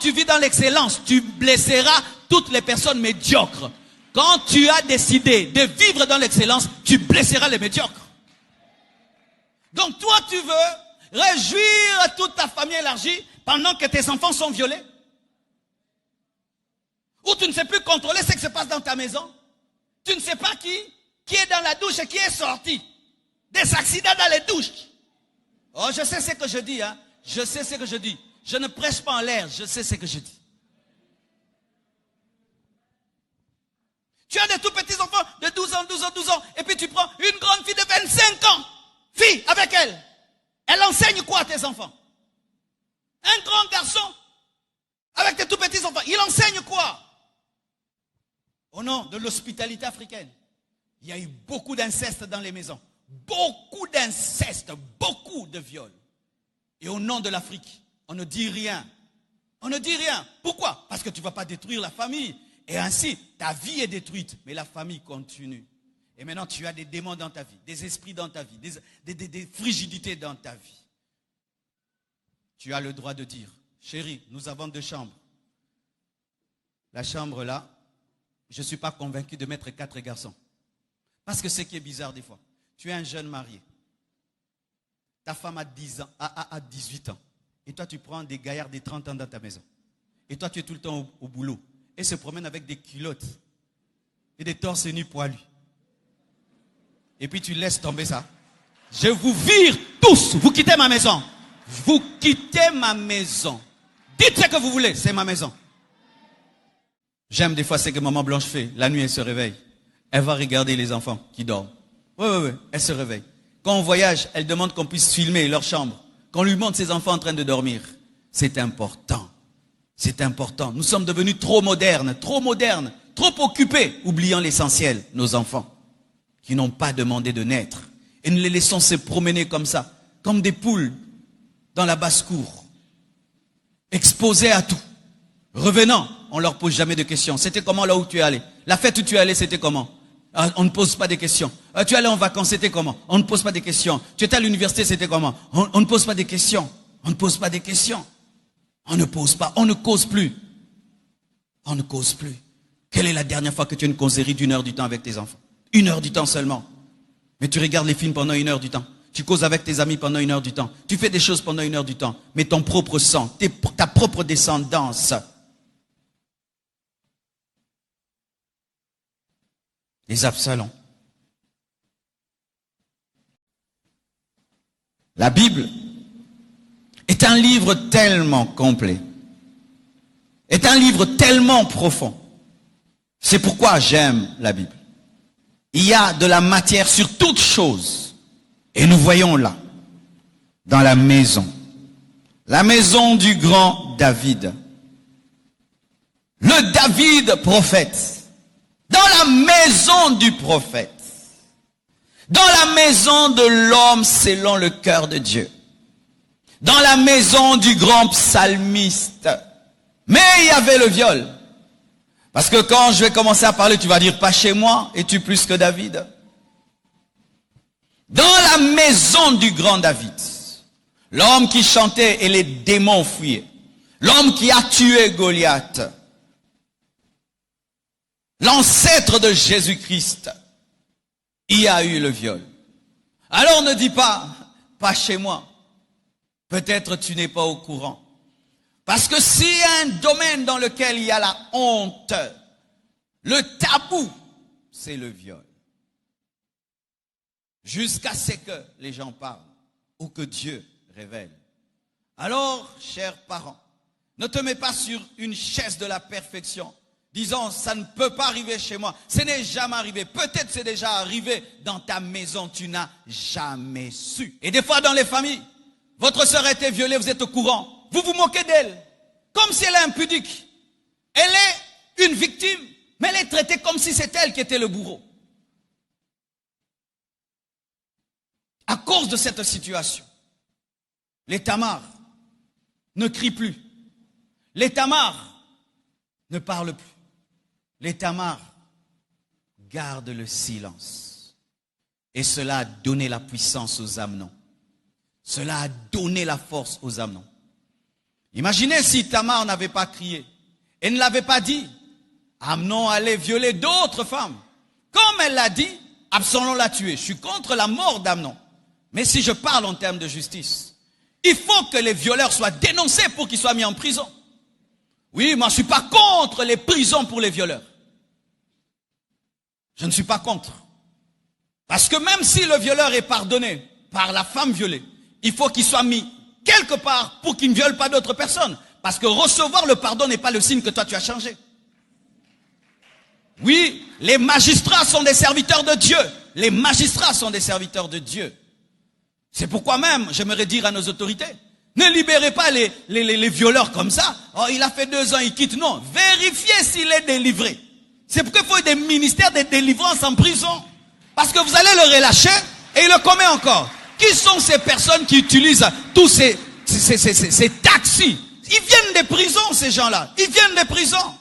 tu vis dans l'excellence, tu blesseras toutes les personnes médiocres. Quand tu as décidé de vivre dans l'excellence, tu blesseras les médiocres. Donc toi, tu veux réjouir toute ta famille élargie pendant que tes enfants sont violés? Ou tu ne sais plus contrôler ce qui se passe dans ta maison? Tu ne sais pas qui est dans la douche et qui est sorti. Des accidents dans les douches. Oh, je sais ce que je dis, hein. Je sais ce que je dis. Je ne prêche pas en l'air, je sais ce que je dis. Tu as des tout petits enfants de 12 ans, et puis tu prends une grande fille de 25 ans. Fille, avec elle. Elle enseigne quoi à tes enfants? Un grand garçon, avec tes tout petits enfants, il enseigne quoi? Au nom de l'hospitalité africaine, il y a eu beaucoup d'inceste dans les maisons. Beaucoup d'inceste, beaucoup de viols. Et au nom de l'Afrique, on ne dit rien. On ne dit rien. Pourquoi? Parce que tu ne vas pas détruire la famille. Et ainsi, ta vie est détruite, mais la famille continue. Et maintenant, tu as des démons dans ta vie, des esprits dans ta vie, des frigidités dans ta vie. Tu as le droit de dire, chérie, nous avons 2 chambres. La chambre là, je ne suis pas convaincu de mettre 4 garçons. Parce que ce qui est bizarre des fois, tu es un jeune marié. Ta femme a 18 ans. Et toi, tu prends des gaillards de 30 ans dans ta maison. Et toi, tu es tout le temps au boulot. Et se promène avec des culottes et des torses nus poilus. Et puis tu laisses tomber ça. Je vous vire tous. Vous quittez ma maison. Vous quittez ma maison. Dites ce que vous voulez, c'est ma maison. J'aime des fois ce que maman Blanche fait. La nuit, elle se réveille. Elle va regarder les enfants qui dorment. Oui, elle se réveille. Quand on voyage, elle demande qu'on puisse filmer leur chambre. Qu'on lui montre ses enfants en train de dormir. C'est important. C'est important. Nous sommes devenus trop modernes, trop occupés, oubliant l'essentiel, nos enfants, qui n'ont pas demandé de naître. Et nous les laissons se promener comme ça, comme des poules dans la basse-cour, exposés à tout. Revenant, on ne leur pose jamais de questions. C'était comment là où tu es allé? La fête où tu es allé, c'était comment? On ne pose pas de questions. Tu es allé en vacances, c'était comment? On ne pose pas de questions. Tu étais à l'université, c'était comment? On ne pose pas de questions. On ne pose pas de questions. On ne pose pas, on ne cause plus. On ne cause plus. Quelle est la dernière fois que tu as une causerie d'1 heure du temps avec tes enfants? 1 heure du temps seulement. Mais tu regardes les films pendant 1 heure du temps. Tu causes avec tes amis pendant 1 heure du temps. Tu fais des choses pendant 1 heure du temps. Mais ton propre sang, ta propre descendance. Les Absalons. La Bible est un livre tellement complet, est un livre tellement profond. C'est pourquoi j'aime la Bible. Il y a de la matière sur toutes choses. Et nous voyons là, dans la maison du grand David, le David prophète, dans la maison du prophète, dans la maison de l'homme selon le cœur de Dieu, dans la maison du grand psalmiste. Mais il y avait le viol. Parce que quand je vais commencer à parler, tu vas dire, pas chez moi, es-tu plus que David? Dans la maison du grand David, l'homme qui chantait et les démons fuyaient, l'homme qui a tué Goliath, l'ancêtre de Jésus-Christ, il y a eu le viol. Alors ne dis pas, pas chez moi. Peut-être tu n'es pas au courant. Parce que s'il y a un domaine dans lequel il y a la honte, le tabou, c'est le viol. Jusqu'à ce que les gens parlent ou que Dieu révèle. Alors, chers parents, ne te mets pas sur une chaise de la perfection, disant ça ne peut pas arriver chez moi. Ce n'est jamais arrivé. Peut-être c'est déjà arrivé dans ta maison, tu n'as jamais su. Et des fois dans les familles, votre sœur a été violée, vous êtes au courant. Vous vous moquez d'elle. Comme si elle est impudique. Elle est une victime, mais elle est traitée comme si c'est elle qui était le bourreau. À cause de cette situation, les Tamars ne crient plus. Les Tamars ne parlent plus. Les Tamars gardent le silence. Et cela a donné la puissance aux Amnon. Cela a donné la force aux Amnon. Imaginez si Tamar n'avait pas crié et ne l'avait pas dit. Amnon allait violer d'autres femmes. Comme elle l'a dit, Absalom l'a tué. Je suis contre la mort d'Amnon. Mais si je parle en termes de justice, il faut que les violeurs soient dénoncés pour qu'ils soient mis en prison. Oui, moi je ne suis pas contre les prisons pour les violeurs. Je ne suis pas contre. Parce que même si le violeur est pardonné par la femme violée, il faut qu'il soit mis quelque part pour qu'il ne viole pas d'autres personnes. Parce que recevoir le pardon n'est pas le signe que toi tu as changé. Oui, les magistrats sont des serviteurs de Dieu. Les magistrats sont des serviteurs de Dieu. C'est pourquoi même, j'aimerais dire à nos autorités, ne libérez pas les violeurs comme ça. Oh, il a fait 2 ans, il quitte. Non, vérifiez s'il est délivré. C'est pourquoi il faut des ministères de délivrance en prison. Parce que vous allez le relâcher et il le commet encore. Qui sont ces personnes qui utilisent tous ces taxis? Ils viennent des prisons, ces gens-là. Ils viennent des prisons.